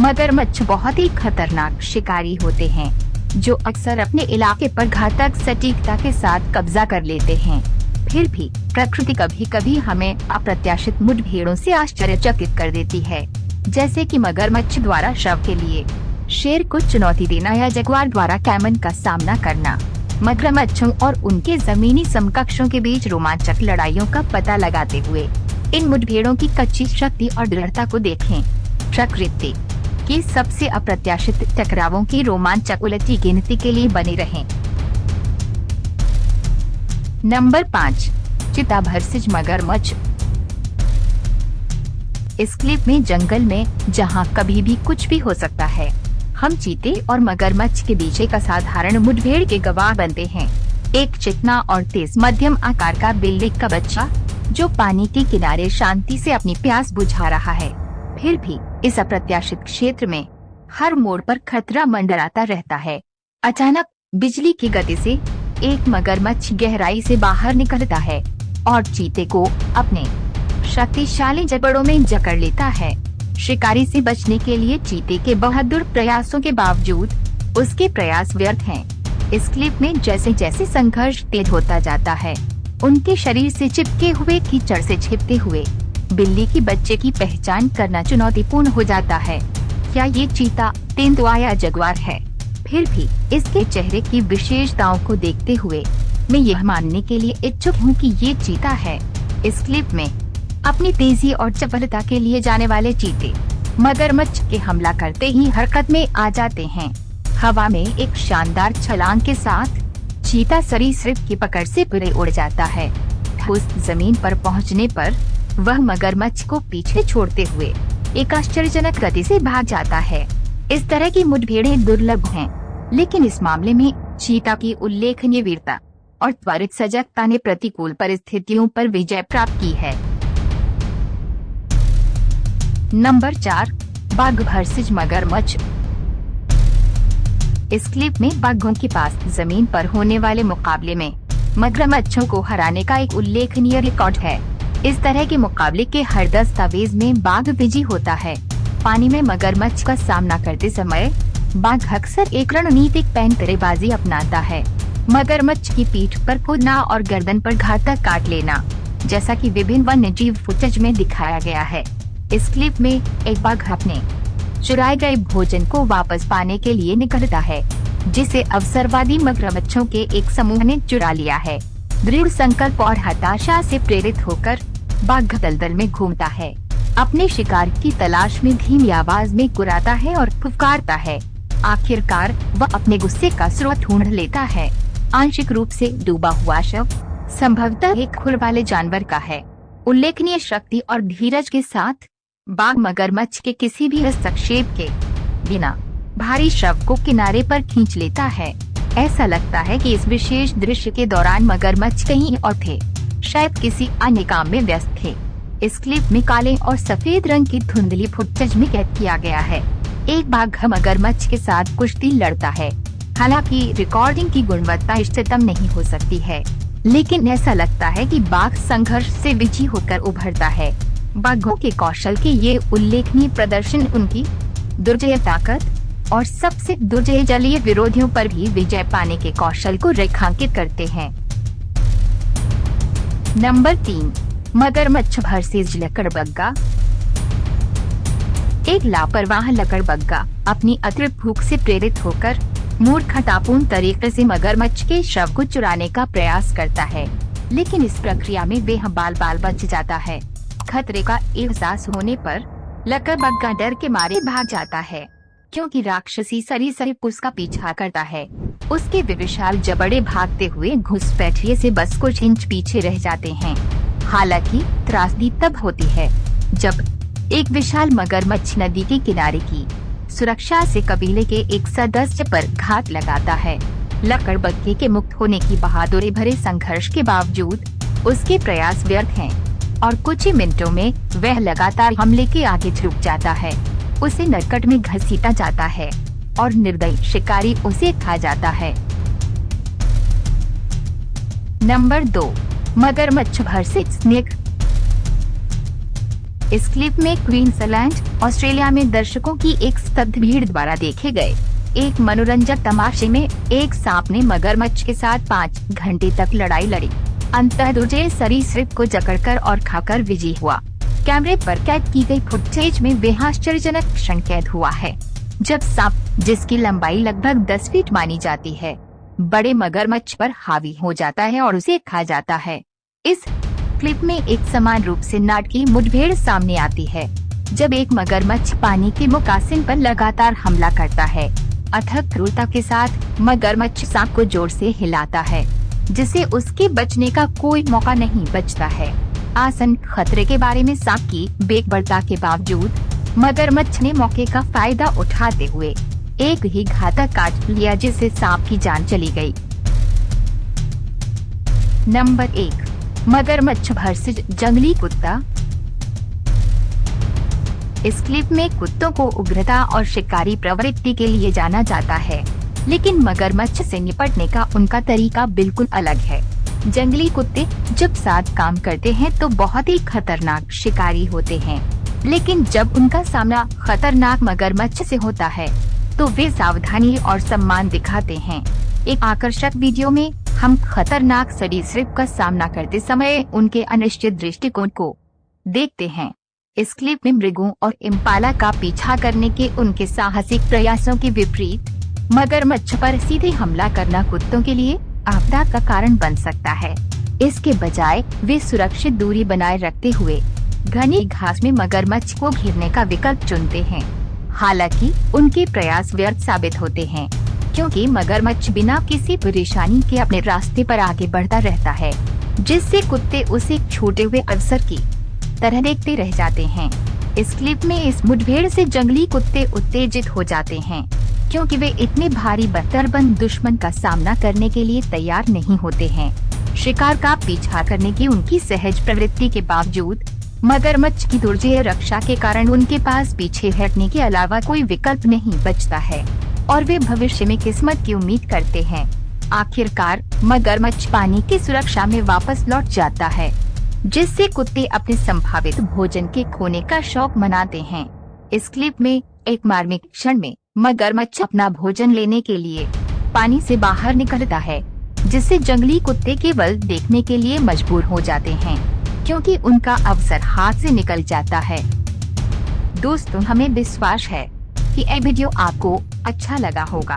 मगरमच्छ बहुत ही खतरनाक शिकारी होते हैं जो अक्सर अपने इलाके पर घातक सटीकता के साथ कब्जा कर लेते हैं। फिर भी प्रकृति कभी कभी हमें अप्रत्याशित मुठभेड़ों से आश्चर्यचकित कर देती है, जैसे कि मगरमच्छ द्वारा शव के लिए शेर को चुनौती देना या जगुआर द्वारा कैमन का सामना करना। मगरमच्छों और उनके जमीनी समकक्षों के बीच रोमांचक लड़ाइयों का पता लगाते हुए इन मुठभेड़ों की कच्ची शक्ति और दृढ़ता को देखें। प्रकृति की सबसे अप्रत्याशित टकरावों की रोमांचक उलटी गिनती के लिए बने रहें। नंबर 5, चीता वर्सेस मगरमच्छ। इस क्लिप में जंगल में जहां कभी भी कुछ भी हो सकता है, हम चीते और मगरमच्छ के बीच एक असाधारण मुठभेड़ के गवाह बनते हैं। एक चिकना और तेज मध्यम आकार का बिल्ली का बच्चा जो पानी के किनारे शांति से अपनी प्यास बुझा रहा है। फिर भी इस अप्रत्याशित क्षेत्र में हर मोड़ पर खतरा मंडराता रहता है। अचानक बिजली की गति से एक मगरमच्छ गहराई से बाहर निकलता है और चीते को अपने शक्तिशाली जबड़ों में जकड़ लेता है। शिकारी से बचने के लिए चीते के बहादुर प्रयासों के बावजूद उसके प्रयास व्यर्थ हैं। इस क्लिप में जैसे जैसे संघर्ष तेज होता जाता है, उनके शरीर से चिपके हुए कीचड़ से छिपते हुए बिल्ली की बच्चे की पहचान करना चुनौतीपूर्ण हो जाता है। क्या ये चीता, तेंदुआ या जगुआर है? फिर भी इसके चेहरे की विशेषताओं को देखते हुए मैं यह मानने के लिए इच्छुक हूँ कि ये चीता है। इस क्लिप में अपनी तेजी और चपलता के लिए जाने वाले चीते मगरमच्छ के हमला करते ही हरकत में आ जाते हैं। हवा में एक शानदार छलांग के साथ चीता सरीसृप की पकड़ से परे उड़ जाता है। ठोस जमीन पर पहुंचने पर वह मगरमच्छ को पीछे छोड़ते हुए एक आश्चर्यजनक गति से भाग जाता है। इस तरह की मुठभेड़ें दुर्लभ हैं, लेकिन इस मामले में चीता की उल्लेखनीय वीरता और त्वरित सजगता ने प्रतिकूल परिस्थितियों पर विजय प्राप्त की है। नंबर 4, बाघ वर्सेस मगरमच्छ। इस क्लिप में बाघों के पास जमीन पर होने वाले मुकाबले में मगरमच्छों को हराने का एक उल्लेखनीय रिकॉर्ड है। इस तरह के मुकाबले के हर दस्तावेज में बाघ विजयी होता है। पानी में मगरमच्छ का सामना करते समय बाघ अक्सर एक रणनीतिक पैंतरेबाजी अपनाता है। मगरमच्छ की पीठ पर कूदना और गर्दन पर घातक काट लेना, जैसा कि विभिन्न वन्यजीव फुटेज में दिखाया गया है। इस क्लिप में एक बाघ अपने चुराए गए भोजन को वापस पाने के लिए निकलता है, जिसे अवसरवादी मगरमच्छों के एक समूह ने चुरा लिया है। दृढ़ संकल्प और हताशा से प्रेरित होकर बाघ दलदल में घूमता है, अपने शिकार की तलाश में धीमी आवाज में गुर्राता है और फुफकारता है। आखिरकार वह अपने गुस्से का स्रोत ढूंढ लेता है। आंशिक रूप से डूबा हुआ शव संभवतः एक खुर वाले जानवर का है। उल्लेखनीय शक्ति और धीरज के साथ बाघ मगरमच्छ के किसी भी हस्तक्षेप के बिना भारी शव को किनारे पर खींच लेता है। ऐसा लगता है कि इस विशेष दृश्य के दौरान मगरमच्छ कहीं और थे, शायद किसी अन्य काम में व्यस्त थे। इस क्लिप में काले और सफेद रंग की धुंधली फुटेज में कैद किया गया है। एक बाघ मगरमच्छ के साथ कुश्ती लड़ता है। हालांकि रिकॉर्डिंग की गुणवत्ता इष्टतम नहीं हो सकती है, लेकिन ऐसा लगता है कि बाघ संघर्ष से विजयी होकर उभरता है। बाघों के कौशल के ये उल्लेखनीय प्रदर्शन उनकी दुर्जय ताकत और सबसे दुर्जय जलीय विरोधियों पर भी विजय पाने के कौशल को रेखांकित करते हैं। नंबर 3, मगरमच्छ वर्सेस लकड़बग्गा। एक लापरवाह लकड़बग्गा अपनी अतिरिक्त भूख से प्रेरित होकर मूर्खतापूर्ण तरीके से मगरमच्छ के शव को चुराने का प्रयास करता है, लेकिन इस प्रक्रिया में वह बाल बच जाता है। खतरे का एहसास होने पर लकड़बग्गा डर के मारे भाग जाता है, क्योंकि राक्षसी सरीसृप उसका पीछा करता है। उसके विशाल जबड़े भागते हुए घुसपैठिए से बस कुछ इंच पीछे रह जाते हैं। हालांकि त्रासदी तब होती है जब एक विशाल मगरमच्छ नदी के किनारे की सुरक्षा से कबीले के एक सदस्य पर घात लगाता है। लकड़बग्गे के मुक्त होने की बहादुरी भरे संघर्ष के बावजूद उसके प्रयास व्यर्थ हैं और कुछ ही मिनटों में वह लगातार हमले के आगे झुक जाता है। उसे नरकट में घसीटा जाता है और निर्दयी शिकारी उसे खा जाता है। नंबर 2, मगरमच्छ वर्सेस स्नेक। इस क्लिप में क्वींसलैंड, ऑस्ट्रेलिया में दर्शकों की एक स्तब्ध भीड़ द्वारा देखे गए एक मनोरंजक तमाशे में एक सांप ने मगरमच्छ के साथ 5 घंटे तक लड़ाई लड़ी। अंततः दुर्जय सरीसृप को जकड़कर और खाकर विजयी हुआ। कैमरे पर कैद की गई फुटेज में वे आश्चर्यजनक क्षण कैद हुआ है जब सांप, जिसकी लंबाई लगभग 10 फीट मानी जाती है, बड़े मगरमच्छ पर हावी हो जाता है और उसे खा जाता है। इस क्लिप में एक समान रूप से नाटकीय मुठभेड़ सामने आती है जब एक मगरमच्छ पानी के मोकासिन पर लगातार हमला करता है। अथक क्रूरता के साथ मगरमच्छ सांप को जोर से हिलाता है जिससे उसके बचने का कोई मौका नहीं बचता है। आसन खतरे के बारे में सांप की बेखबरता के बावजूद मगरमच्छ ने मौके का फायदा उठाते हुए एक ही घातक काट लिया जिससे सांप की जान चली गई। नंबर 1, मगरमच्छ वर्सेस जंगली कुत्ता। इस क्लिप में कुत्तों को उग्रता और शिकारी प्रवृत्ति के लिए जाना जाता है, लेकिन मगरमच्छ से निपटने का उनका तरीका बिल्कुल अलग है। जंगली कुत्ते जब साथ काम करते हैं तो बहुत ही खतरनाक शिकारी होते हैं, लेकिन जब उनका सामना खतरनाक मगरमच्छ से होता है तो वे सावधानी और सम्मान दिखाते हैं। एक आकर्षक वीडियो में हम खतरनाक सरीसृप का सामना करते समय उनके अनिश्चित दृष्टिकोण को देखते हैं। इस क्लिप में मृगों और इम्पाला का पीछा करने के उनके साहसिक प्रयासों के विपरीत मगरमच्छ पर सीधे हमला करना कुत्तों के लिए आपदा का कारण बन सकता है। इसके बजाय वे सुरक्षित दूरी बनाए रखते हुए घनी घास में मगरमच्छ को घेरने का विकल्प चुनते हैं। हालांकि उनके प्रयास व्यर्थ साबित होते हैं क्योंकि मगरमच्छ बिना किसी परेशानी के अपने रास्ते पर आगे बढ़ता रहता है, जिससे कुत्ते उसे छूटे हुए अवसर की तरह देखते रह जाते हैं। इस क्लिप में इस मुठभेड़ से जंगली कुत्ते उत्तेजित हो जाते हैं क्योंकि वे इतने भारी बख्तरबंद दुश्मन का सामना करने के लिए तैयार नहीं होते हैं। शिकार का पीछा करने की उनकी सहज प्रवृत्ति के बावजूद मगरमच्छ की दुर्जय रक्षा के कारण उनके पास पीछे हटने के अलावा कोई विकल्प नहीं बचता है और वे भविष्य में किस्मत की उम्मीद करते हैं। आखिरकार मगरमच्छ पानी की सुरक्षा में वापस लौट जाता है, जिससे कुत्ते अपने संभावित भोजन के खोने का शौक मनाते हैं। इस क्लिप में एक मार्मिक क्षण में मगरमच्छ अपना भोजन लेने के लिए पानी से बाहर निकलता है, जिससे जंगली कुत्ते केवल देखने के लिए मजबूर हो जाते हैं क्योंकि उनका अवसर हाथ से निकल जाता है। दोस्तों, हमें विश्वास है कि यह वीडियो आपको अच्छा लगा होगा,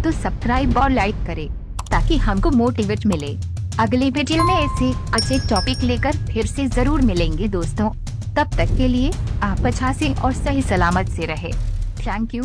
तो सब्सक्राइब और लाइक करें ताकि हमको मोटिवेट मिले। अगले वीडियो में ऐसे अच्छे टॉपिक लेकर फिर से जरूर मिलेंगे दोस्तों। तब तक के लिए आप अच्छा से और सही सलामत से रहे। Thank you.